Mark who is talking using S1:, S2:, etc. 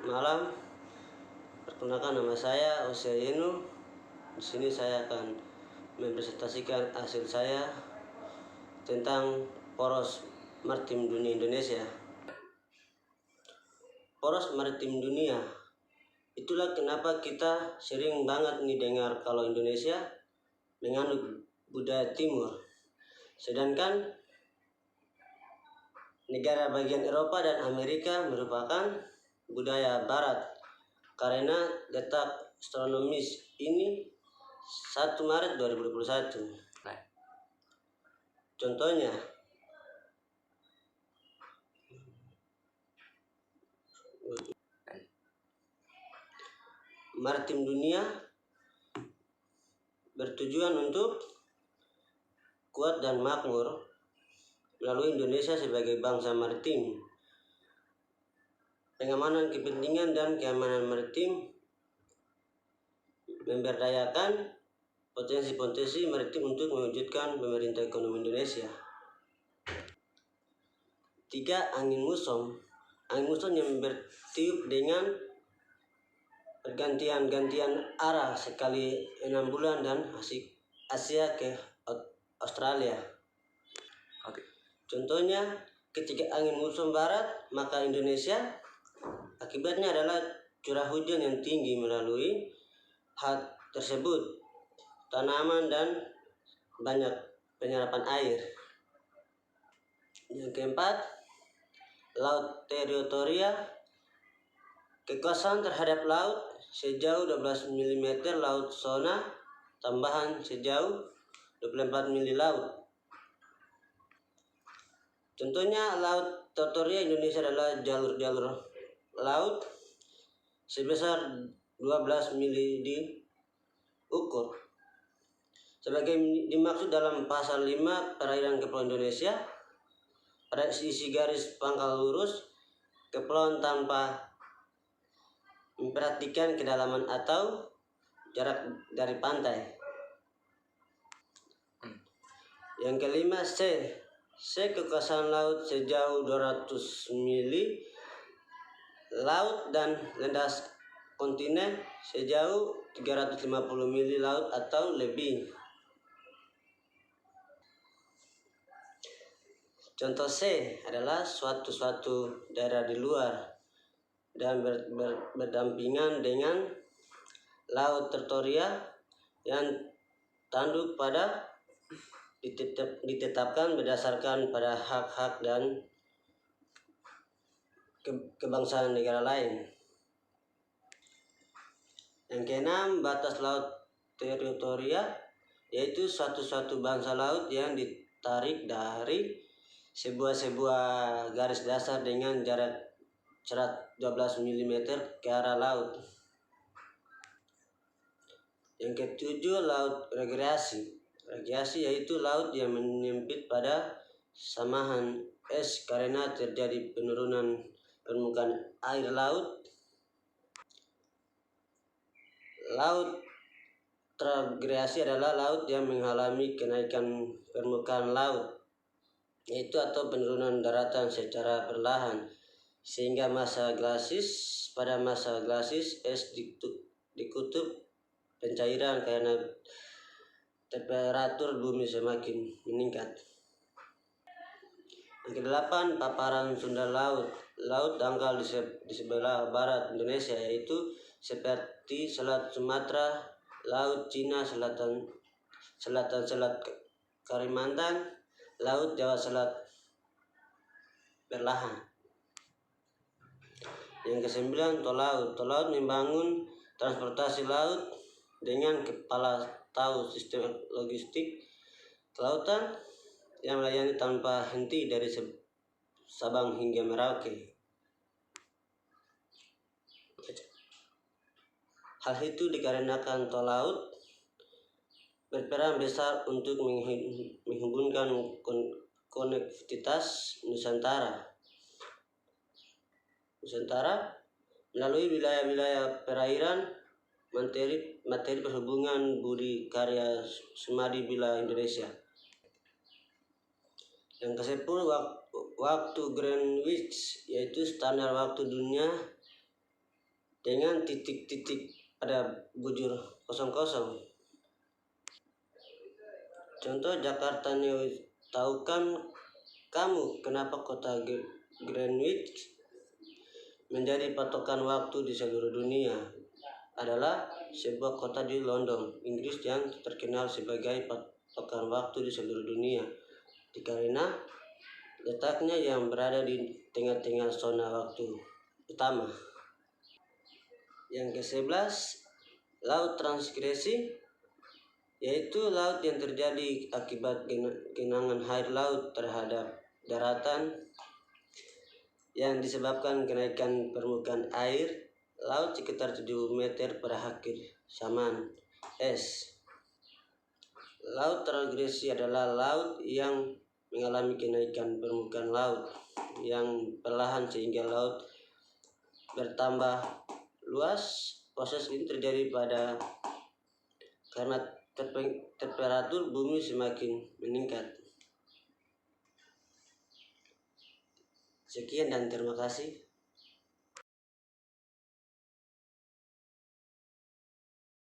S1: malam. Perkenalkan, nama saya Ose Yenu. Di sini saya akan mempresentasikan hasil saya tentang poros maritim dunia Indonesia. Poros maritim dunia, itulah kenapa kita sering banget nih dengar kalau Indonesia menganut budaya timur, sedangkan negara bagian Eropa dan Amerika merupakan budaya barat karena letak astronomis ini 1 Maret 2021. Contohnya, maritim dunia bertujuan untuk kuat dan makmur melalui Indonesia sebagai bangsa maritim. Pengamanan kepentingan dan keamanan maritim memberdayakan potensi-potensi maritim untuk mewujudkan pemerintah ekonomi Indonesia. 3. Angin muson. Angin muson yang bertiup dengan pergantian-gantian arah sekali 6 bulan dan Asia ke Australia. Contohnya, ketika angin muson barat, maka Indonesia akibatnya adalah curah hujan yang tinggi melalui hal tersebut, tanaman dan banyak penyerapan air. Yang keempat, laut teritorial, kekuasaan terhadap laut sejauh 12 mm laut zona tambahan sejauh 24 mm laut. Contohnya, laut teritorial Indonesia adalah jalur-jalur laut sebesar 12 mili diukur. Sebagai dimaksud dalam pasal 5 perairan kepulauan Indonesia, pada sisi garis pangkal lurus kepulauan tanpa memperhatikan kedalaman atau jarak dari pantai. Yang kelima, C kekuasaan laut sejauh 200 mili laut dan landas kontinen sejauh 350 mili laut atau lebih. Contoh C adalah suatu daerah di luar dan berdampingan dengan laut teritorial yang tanduk pada ditetapkan berdasarkan pada hak-hak dan kebangsaan negara lain. Yang keenam, batas laut teritorial, yaitu suatu bangsa laut yang ditarik dari sebuah garis dasar dengan jarak 12 mm ke arah laut. Yang ketujuh, laut rekreasi. Rekreasi yaitu laut yang menyempit pada samahan es karena terjadi penurunan permukaan air laut. Laut transgresi adalah laut yang mengalami kenaikan permukaan laut, yaitu atau penurunan daratan secara perlahan, sehingga pada masa glasis es di kutub pencairan karena temperatur bumi semakin meningkat. Yang kedelapan, paparan sumber laut. Laut dangkal di sebelah barat Indonesia, yaitu seperti Selat Sumatera, Laut Cina Selatan, Selat Kalimantan, Laut Jawa Selat perlahan. Yang kesembilan, tol laut. Tol laut membangun transportasi laut dengan kepala tahu sistem logistik kelautan yang melayani tanpa henti dari Sabang hingga Merauke. Hal itu dikarenakan tol laut berperan besar untuk menghubungkan konektivitas Nusantara melalui wilayah-wilayah perairan, materi perhubungan budi karya Sumadi Bila Indonesia. Yang ke-10, waktu Greenwich, yaitu standar waktu dunia dengan titik-titik pada bujur kosong-kosong. Contoh Jakarta New. Tahukan kamu kenapa kota Greenwich menjadi patokan waktu di seluruh dunia? Adalah sebuah kota di London, Inggris yang terkenal sebagai patokan waktu di seluruh dunia dikarenakan letaknya yang berada di tengah-tengah zona waktu utama. Yang ke-11, laut transgresi, yaitu laut yang terjadi akibat genangan air laut terhadap daratan yang disebabkan kenaikan permukaan air laut sekitar 7 meter pada akhir zaman es. Laut transgresi adalah laut yang mengalami kenaikan permukaan laut yang perlahan sehingga laut bertambah luas. Proses ini terjadi karena temperatur bumi semakin meningkat. Sekian dan terima kasih.